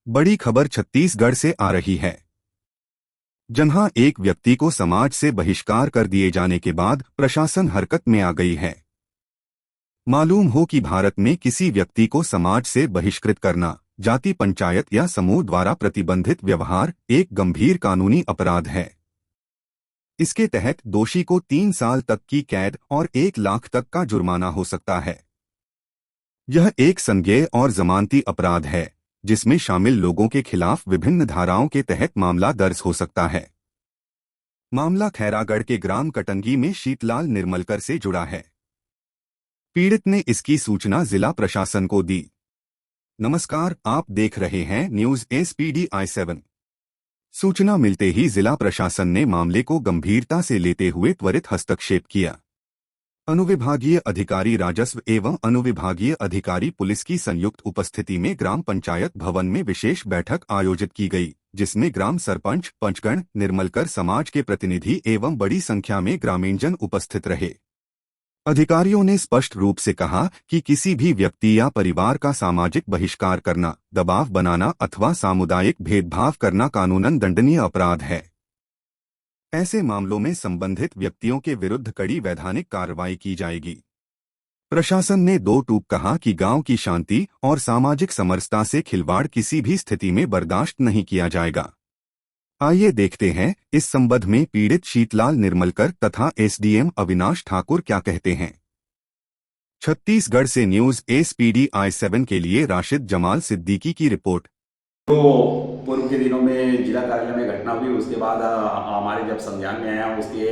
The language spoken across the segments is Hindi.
बड़ी खबर छत्तीसगढ़ से आ रही है, जहां एक व्यक्ति को समाज से बहिष्कार कर दिए जाने के बाद प्रशासन हरकत में आ गई है। मालूम हो कि भारत में किसी व्यक्ति को समाज से बहिष्कृत करना जाति पंचायत या समूह द्वारा प्रतिबंधित व्यवहार एक गंभीर कानूनी अपराध है। इसके तहत दोषी को 3 साल तक की कैद और 1 लाख तक का जुर्माना हो सकता है। यह एक संज्ञेय और जमानती अपराध है, जिसमें शामिल लोगों के खिलाफ विभिन्न धाराओं के तहत मामला दर्ज हो सकता है। मामला खैरागढ़ के ग्राम कटंगी में शीतलाल निर्मलकर से जुड़ा है। पीड़ित ने इसकी सूचना जिला प्रशासन को दी। नमस्कार, आप देख रहे हैं न्यूज SPD-I7। सूचना मिलते ही जिला प्रशासन ने मामले को गंभीरता से लेते हुए त्वरित हस्तक्षेप किया। अनुविभागीय अधिकारी राजस्व एवं अनुविभागीय अधिकारी पुलिस की संयुक्त उपस्थिति में ग्राम पंचायत भवन में विशेष बैठक आयोजित की गई, जिसमें ग्राम सरपंच, पंचगण, निर्मलकर समाज के प्रतिनिधि एवं बड़ी संख्या में ग्रामीणजन उपस्थित रहे। अधिकारियों ने स्पष्ट रूप से कहा कि किसी भी व्यक्ति या परिवार का सामाजिक बहिष्कार करना, दबाव बनाना अथवा सामुदायिक भेदभाव करना कानूनन दंडनीय अपराध है। ऐसे मामलों में संबंधित व्यक्तियों के विरुद्ध कड़ी वैधानिक कार्रवाई की जाएगी। प्रशासन ने 2 टूक कहा कि गांव की शांति और सामाजिक समरसता से खिलवाड़ किसी भी स्थिति में बर्दाश्त नहीं किया जाएगा। आइए देखते हैं इस संबंध में पीड़ित शीतलाल निर्मलकर तथा SDM अविनाश ठाकुर क्या कहते हैं। छत्तीसगढ़ से न्यूज SPD-I7 के लिए राशिद जमाल सिद्दीकी की रिपोर्ट। तो पूर्व के दिनों में जिला कार्यालय में घटना हुई, उसके बाद हमारे जब संज्ञान में आया, उसके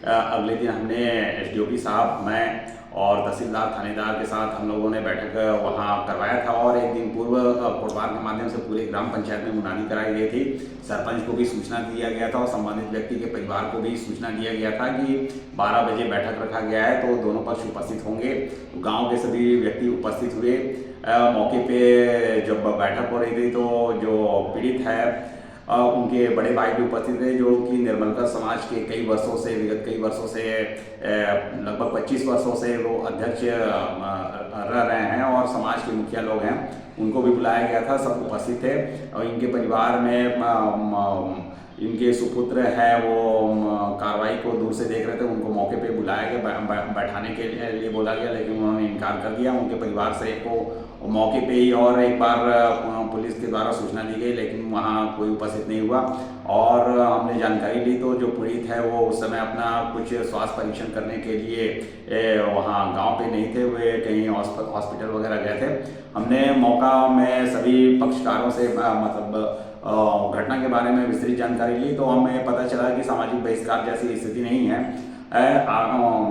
अगले दिन हमने SDOP साहब, मैं और तहसीलदार थानेदार के साथ हम लोगों ने बैठक वहां करवाया था। और एक दिन पूर्व कोटवार के माध्यम से पूरे ग्राम पंचायत में मुनादी कराई गई थी। सरपंच को भी सूचना दिया गया था और संबंधित व्यक्ति के परिवार को भी सूचना दिया गया था कि 12 बजे बैठक रखा गया है, तो दोनों पक्ष उपस्थित होंगे। तो गाँव के सभी व्यक्ति उपस्थित हुए। मौके पे जब बैठक हो रही थी तो जो पीड़ित है उनके बड़े भाई भी उपस्थित थे, जो कि निर्मलकर समाज के विगत कई वर्षों से लगभग 25 वर्षों से वो अध्यक्ष रह रहे हैं और समाज के मुखिया लोग हैं। उनको भी बुलाया गया था, सब उपस्थित थे। और इनके परिवार में इनके सुपुत्र है, वो कार्रवाई को दूर से देख रहे थे। उनको मौके पे बुलाया गया, बैठाने के लिए बोला गया, लेकिन उन्होंने इनकार कर दिया। उनके परिवार से को मौके पे ही और एक बार पुलिस के द्वारा सूचना दी गई, लेकिन वहाँ कोई उपस्थित नहीं हुआ। और हमने जानकारी ली तो जो पीड़ित है वो उस समय अपना कुछ स्वास्थ्य परीक्षण करने के लिए वहाँ गांव पे नहीं थे, वे कहीं हॉस्पिटल वगैरह गए थे। हमने मौका में सभी पक्षकारों से मतलब घटना के बारे में विस्तृत जानकारी ली, तो हमें पता चला कि सामाजिक बहिष्कार जैसी स्थिति नहीं है।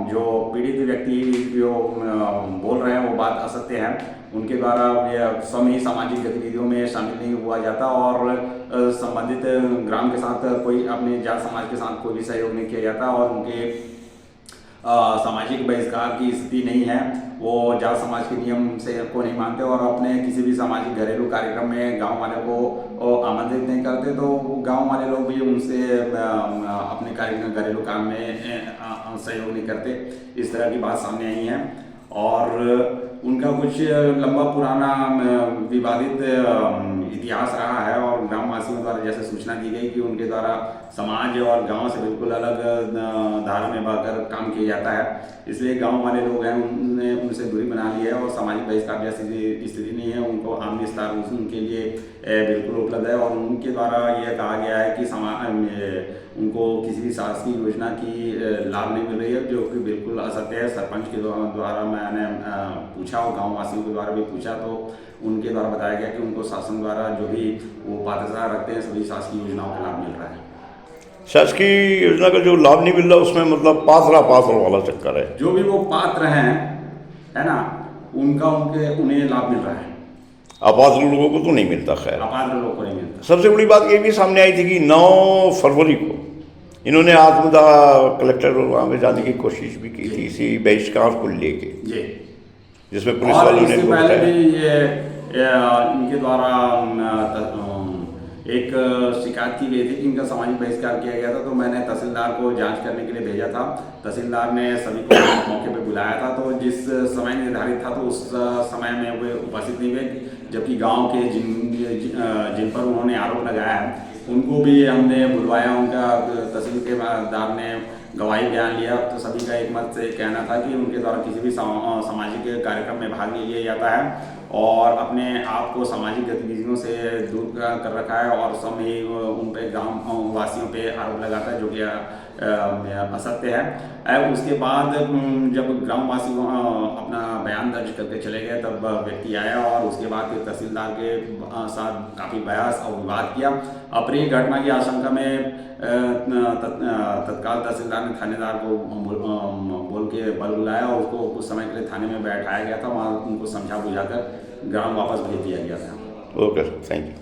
जो पीड़ित व्यक्ति जो बोल रहे हैं वो बात असत्य है। उनके द्वारा स्वयं ही सामाजिक गतिविधियों में शामिल नहीं हुआ जाता और संबंधित ग्राम के साथ कोई अपने जाट समाज के साथ कोई भी सहयोग नहीं किया जाता और उनके सामाजिक बहिष्कार की स्थिति नहीं है। वो जाट समाज के नियम से को नहीं मानते और अपने किसी भी सामाजिक घरेलू कार्यक्रम में गांव वालों को आमंत्रित नहीं करते, तो गांव वाले लोग भी उनसे अपने कार्यक्रम घरेलू काम में सहयोग नहीं करते। इस तरह की बात सामने आई है और उनका कुछ लंबा पुराना विवादित इतिहास रहा है और ग्रामवासियों द्वारा जैसे सूचना दी गई कि उनके द्वारा समाज और गांव से बिल्कुल अलग धारा में बहकर काम किया जाता है, इसलिए गांव वाले लोग हैं उनने उनसे दूरी बना ली है और सामाजिक बहिष्कार जैसी स्थिति नहीं है। उनको आम विस्तार उनके लिए बिल्कुल उपलब्ध है और उनके द्वारा यह कहा गया है कि उनको किसी भी शासकीय योजना की लाभ नहीं मिल रही है, जो कि बिल्कुल असत्य है। सरपंच के द्वारा मैंने पूछा और गाँव वासियों के द्वारा भी पूछा, तो उनके द्वारा बताया गया कि उनको शासन द्वारा जो भी वो पात्रता रखते हैं सभी शासकीय योजनाओं का लाभ मिल रहा है। शासकीय योजना का जो लाभ नहीं मिल रहा उसमें मतलब पात्र वाला चक्कर है। जो भी वो पात्र हैं, है ना, उन्हें लाभ मिल रहा है। अपात्र लोगों को तो नहीं मिलता। खैर, अपात्र लोगों को नहीं मिलता। सबसे बड़ी बात ये भी सामने आई थी कि 9 फरवरी को इन्होंने आत्मदाह कलेक्टर वहाँ पे जाने की कोशिश भी की थी इसी बहिष्कार को लेके, जिसमें पुलिस वालों ने पहले भी इनके द्वारा एक शिकायत की गई थी कि इनका सामाजिक बहिष्कार किया गया था। तो मैंने तहसीलदार को जांच करने के लिए भेजा था। तहसीलदार ने सभी को मौके पे बुलाया था, तो जिस समय निर्धारित था तो उस समय में वे उपस्थित नहीं हुए। जबकि गांव के जिन पर उन्होंने आरोप लगाया है उनको भी हमने बुलवाया। उनका तहसीलदार ने गवाही बयान लिया। तो सभी का एक मत से कहना था कि उनके द्वारा किसी भी सामाजिक कार्यक्रम में भाग नहीं लिया जाता है और अपने आप को सामाजिक गतिविधियों से दूर कर रखा है और सब ही उन पे गाँव वासियों पे आरोप लगाता है, जो कि असत्य है। उसके बाद जब ग्रामवासी अपना बयान दर्ज करके चले गए तब व्यक्ति आया और उसके बाद फिर तहसीलदार के साथ काफ़ी बहस और विवाद किया। अप्रिय घटना की आशंका में तत्काल तहसीलदार ने थानेदार को बोल के बल बुलाया और उसको कुछ समय के लिए थाने में बैठाया गया था। वहाँ उनको समझा बुझाकर ग्राम वापस भेज दिया गया था। Okay sir, thank you.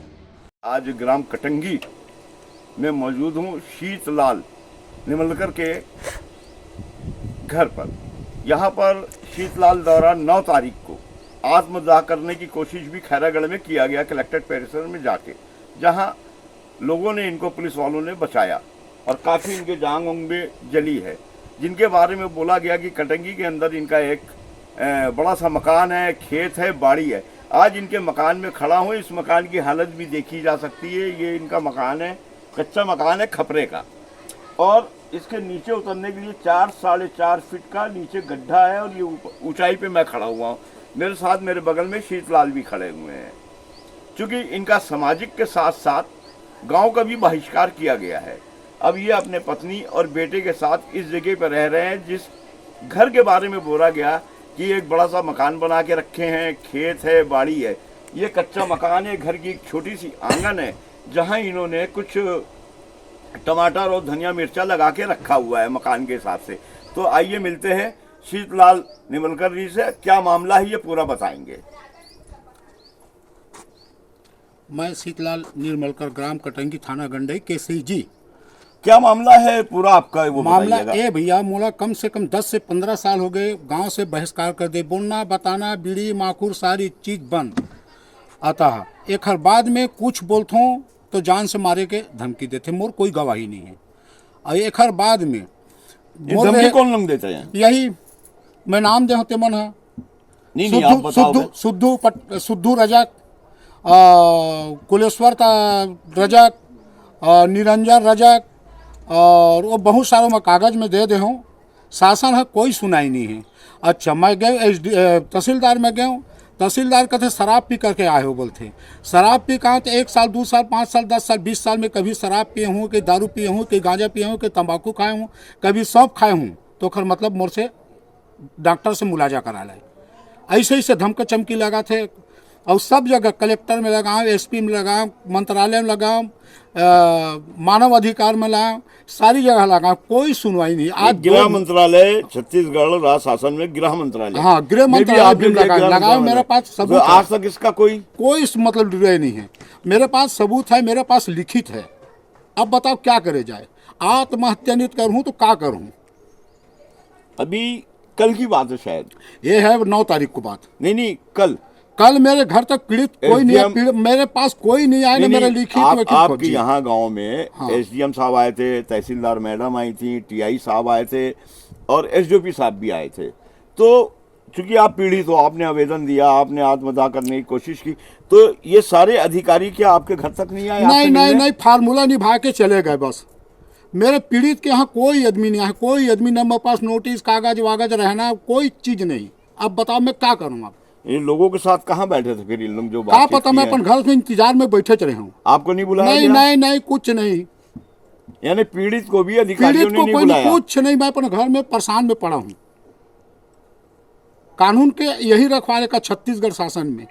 आज ग्राम कटंगी में मौजूद हूँ शीतलाल निमलकर के घर पर। यहाँ पर शीतलाल द्वारा 9 तारीख को आत्मदाह करने की कोशिश भी खैरागढ़ में किया गया, कलेक्ट्रेट परिसर में जाके, जहाँ लोगों ने इनको, पुलिस वालों ने बचाया और काफ़ी इनके जांग उंग भी जली है, जिनके बारे में बोला गया कि कटंगी के अंदर इनका एक बड़ा सा मकान है, खेत है, बाड़ी है। आज इनके मकान में खड़ा हूँ, इस मकान की हालत भी देखी जा सकती है। ये इनका मकान है, कच्चा मकान है खपरे का, और इसके नीचे उतरने के लिए 4 साढ़े 4 फीट का नीचे गड्ढा है और ये ऊंचाई पे मैं खड़ा हुआ हूँ। मेरे साथ मेरे बगल में शीतलाल भी खड़े हुए हैं। क्योंकि इनका सामाजिक के साथ साथ गांव का भी बहिष्कार किया गया है। अब ये अपने पत्नी और बेटे के साथ इस जगह पर रह रहे हैं जिस घर के बारे में बोला गया कि एक बड़ा सा मकान बना के रखे हैं, खेत है, बाड़ी है। ये कच्चा मकान है, घर की एक छोटी सी आंगन है जहां इन्होंने कुछ टमाटर और धनिया मिर्चा लगा के रखा हुआ है मकान के हिसाब से। तो आइए मिलते हैं शीतलाल निमलकर जी से, क्या मामला है ये पूरा बताएंगे। मैं शीतलाल निर्मलकर, ग्राम कटंगी, थाना गंडई, केसरी जी। क्या मामला है पूरा आपका, वो मामला ए भैया, मोला कम से कम 10 से 15 साल हो गए गांव से बहिष्कार कर दे, बोलना बताना बीड़ी माखूर सारी चीज बंद। अतः एक हर बाद में कुछ बोलता हूँ तो जान से मारे के धमकी देते, मोर कोई गवाही नहीं है। और एक हर बाद में धमकी कौन लोग देते हैं? यही मैं नाम दे होते मन है, सुद्धू रजक, कुलेश्वर रजक, निरंजन रजक, और वो बहुत सारों में कागज में दे हूँ। शासन है, कोई सुनाई नहीं है। अच्छा, मैं गए तहसीलदार में गया हूँ, तहसीलदार कहते शराब पी करके आए हो, बोलते शराब पी कहाँ? तो 1 साल 2 साल 5 साल 10 साल 20 साल में कभी शराब पिए हूँ, कि दारू पिए हूँ, कि गांजा पिए हूँ, कि तंबाकू खाए हूँ, कभी सब खाए हूँ। तो खैर मतलब मोर से डॉक्टर से मुलाजा करा लाए। ऐसे ही से धमका चमकी लगा थे और सब जगह कलेक्टर में लगाऊँ, SP में लगाऊँ, मंत्रालय में लगाऊँ, मानव अधिकार में लगाऊँ, सारी जगह लगाऊँ, कोई सुनवाई नहीं। आज गृह मंत्रालय, छत्तीसगढ़ राज्य शासन में गृह मंत्रालय, हाँ गृह मंत्रालय भी लगाओ। मेरे पास सबूत, आज तक इसका कोई मतलब नहीं है। मेरे पास सबूत है, मेरे पास लिखित है। अब बताओ क्या करे जाए? आत्महत्या नहीं करूँ तो क्या करूँ? अभी कल की बात है शायद, ये है 9 तारीख को बात। नहीं कल मेरे घर तक पीड़ित कोई नहीं है, मेरे पास कोई नहीं आएगा। मेरे लिखित आपके यहाँ गांव में SDM साहब आए थे, तहसीलदार मैडम आई थी, TI साहब आए थे और SDOP साहब भी आए थे। तो चूंकि आप पीड़ित हो, आपने आवेदन दिया, आपने आत्मदाह करने की कोशिश की, तो ये सारे अधिकारी क्या आपके घर तक नहीं आए? नहीं, फार्मूला निभा के चले गए बस। मेरे पीड़ित के यहाँ कोई आदमी नहीं आया, कोई आदमी नहीं। मेरे पास नोटिस कागज वागज रहना कोई चीज नहीं। अब बताओ मैं क्या करूँ? अब इन लोगों के साथ कहाँ बैठे थे फिर? इन लोग जो क्या पता, मैं अपन घर में इंतजार में बैठे रहे हूँ। आपको नहीं बुलाया? नहीं कुछ नहीं। यानी पीड़ित को भी अधिकारियों ने नहीं बुलाया? कुछ नहीं, मैं अपने घर में परेशान में पड़ा हूँ। कानून के यही रखवाले का छत्तीसगढ़ शासन में।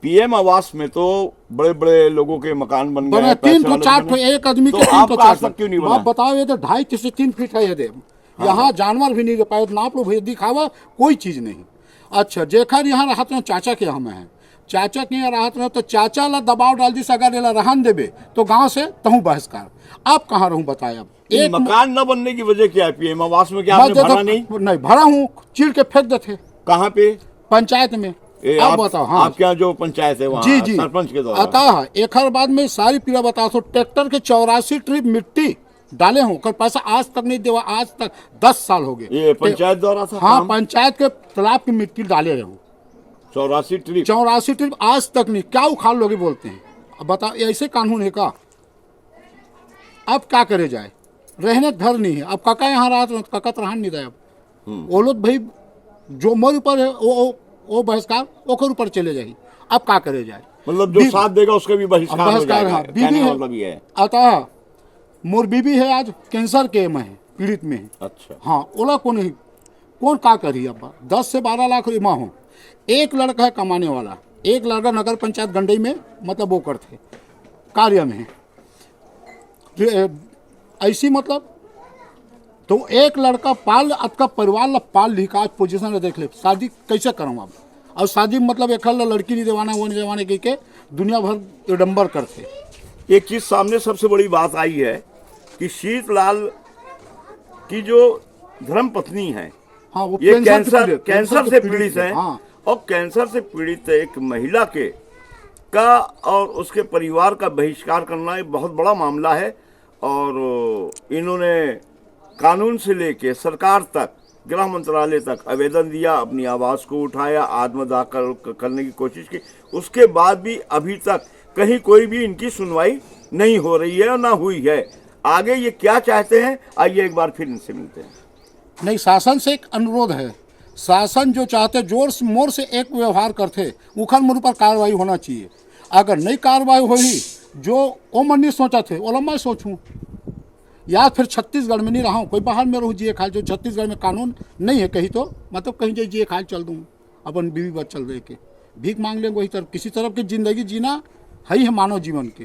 PM आवास में तो बड़े बड़े लोगों के मकान बन गए, 3 to 4 एक आदमी के 3 to 4 क्यों नहीं बना? आप बताओ, ये तो 2.5 से 3 फीट है। ये यहाँ जानवर भी नहीं रह पाए, नाप लो भैया, दिखावा कोई चीज नहीं। अच्छा, जेखर यहाँ राहत में चाचा के हम है, चाचा के यहाँ राहत में, तो चाचा ला दबाव डाल दी, अगर ये रहन देवे तो गांव से तहु बहिष्कार। आप कहाँ रहूँ बताए? अब एक मकान न बनने की वजह क्या है? PM आवास में क्या आपने भरा नहीं भरा हूँ, चीर के फेंक देते। कहाँ पे? पंचायत में। आप बताओ। हाँ, आपके यहाँ जो पंचायत है वहाँ? जी सरपंच के द्वारा। अतः एक हर बाद में सारी पीड़ा बताओ तो ट्रैक्टर के 84 ट्रिप मिट्टी डाले हूँ, कर पैसा आज तक नहीं देवा। आज तक 10 साल हो गए। ये पंचायत द्वारा था? हाँ, पंचायत के तालाब की मिट्टी डाले रहे हूँ। 84 ट्रिप 84 ट्रिप आज तक नहीं, क्या उखाड़ लोगे बोलते हैं। अब बताओ ऐसे कानून है का? अब क्या करे जाए, रहने घर नहीं है। अब काका यहाँ रहा तो काका तो रहा नहीं रहा। अब वो लोग भाई जो मोर ऊपर है वो बहिष्कार ओकर ऊपर चले जाए। अब क्या करे जाए, मतलब जो साथ देगा उसका भी बहिष्कार हो जाएगा। हाँ, बीबी कहने का है, मतलब ये है। अतः मोर बीबी है आज कैंसर के में है, पीड़ित में है। अच्छा, हाँ, ओला कौन का करी। अब 10 से 12 लाख रुपया हो। एक लड़का है कमाने वाला, एक लड़का नगर पंचायत गंडई में मतलब वो करते कार्य में है। ऐसी मतलब तो एक लड़का पाल आपका परिवार ला पाल लिखा आज पोजीशन देख ले, शादी कैसे करूँ अब। और शादी मतलब एक लड़की नहीं देवाना वो नहीं देवाने के दुनिया भर विडम्बर करते। एक चीज सामने सबसे बड़ी बात आई है कि शीतलाल की जो धर्म पत्नी है, हाँ, वो ये कैंसर से पीड़ित है। हाँ, और कैंसर से पीड़ित एक महिला का और उसके परिवार का बहिष्कार करना एक बहुत बड़ा मामला है। और इन्होंने कानून से लेके सरकार तक, गृह मंत्रालय तक आवेदन दिया, अपनी आवाज़ को उठाया, आत्मदाह करने की कोशिश की। उसके बाद भी अभी तक कहीं कोई भी इनकी सुनवाई नहीं हो रही है और ना हुई है। आगे ये क्या चाहते हैं, आइए एक बार फिर इनसे मिलते हैं। नहीं, शासन से एक अनुरोध है। शासन जो चाहते जोर से मोर से एक व्यवहार करते, उखड़ मुड़ पर कार्रवाई होना चाहिए। अगर नहीं कार्रवाई हुई जो ओ मन नहीं सोचा थे वो मैं सोचूं, या फिर छत्तीसगढ़ में नहीं रहा हूँ, कोई बाहर में रहूँ जिए खाल। जो छत्तीसगढ़ में कानून नहीं है कहीं तो मतलब कहीं जाए जिए खाल चल दूँ, अपन बीवी बच्चल रह के भीख मांग लेंगे। वही तरफ किसी तरफ की जिंदगी जीना है मानव जीवन के।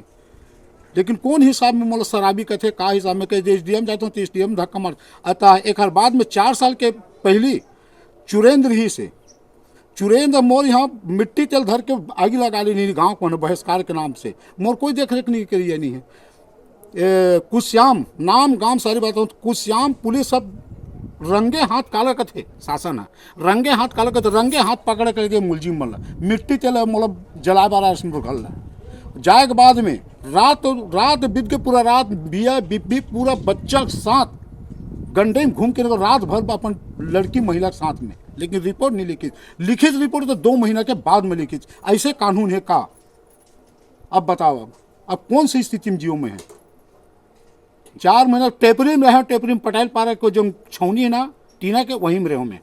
लेकिन कौन हिसाब में मतलब शराबी कहते का हिसाब में कहे एसडीएम जाते हो तो एसडीएम धक्का मार। अतः एक हर बाद में 4 साल के पहली चुरेंद्र ही से चुरेंद्र मोर यहाँ मिट्टी तेल धर के आगे लगा ली नहीं गाँव को बहिष्कार के नाम से। मोर कोई देख रेख नहीं करी नहीं है। कुश्याम नाम गांव सारी बात हूँ, कुश्याम पुलिस सब रंगे हाथ काला कथे शासन है, रंगे हाथ काला कथे, रंगे हाथ पकड़ करके मुलजिम बन मिट्टी तेल मतलब जला बारा घल जाए के बाद में रात बीत के पूरा रात बिया बिब्बी पूरा बच्चा के साथ गंडे में घूम के रात भर अपन लड़की महिला के साथ में। लेकिन रिपोर्ट नहीं लिखी, लिखित रिपोर्ट तो 2 महीना के बाद में लिखी। ऐसे कानून है का? अब बताओ अब कौन सी स्थिति में जियो में है। 4 महीना टेपरी में रहे, टेपरी में पटेल पारा को जो छौनी है ना टीना के वहीं में रहो में।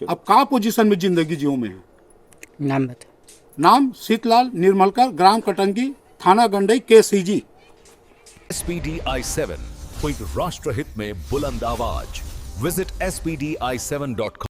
अब का पोजीशन में जिंदगी जियो में है। नाम बता। नाम शीतलाल निर्मलकर, ग्राम कटंगी, थाना गंडई, KCG। SPD I7 हुई राष्ट्रहित में बुलंद आवाज। Visit spdi7.com।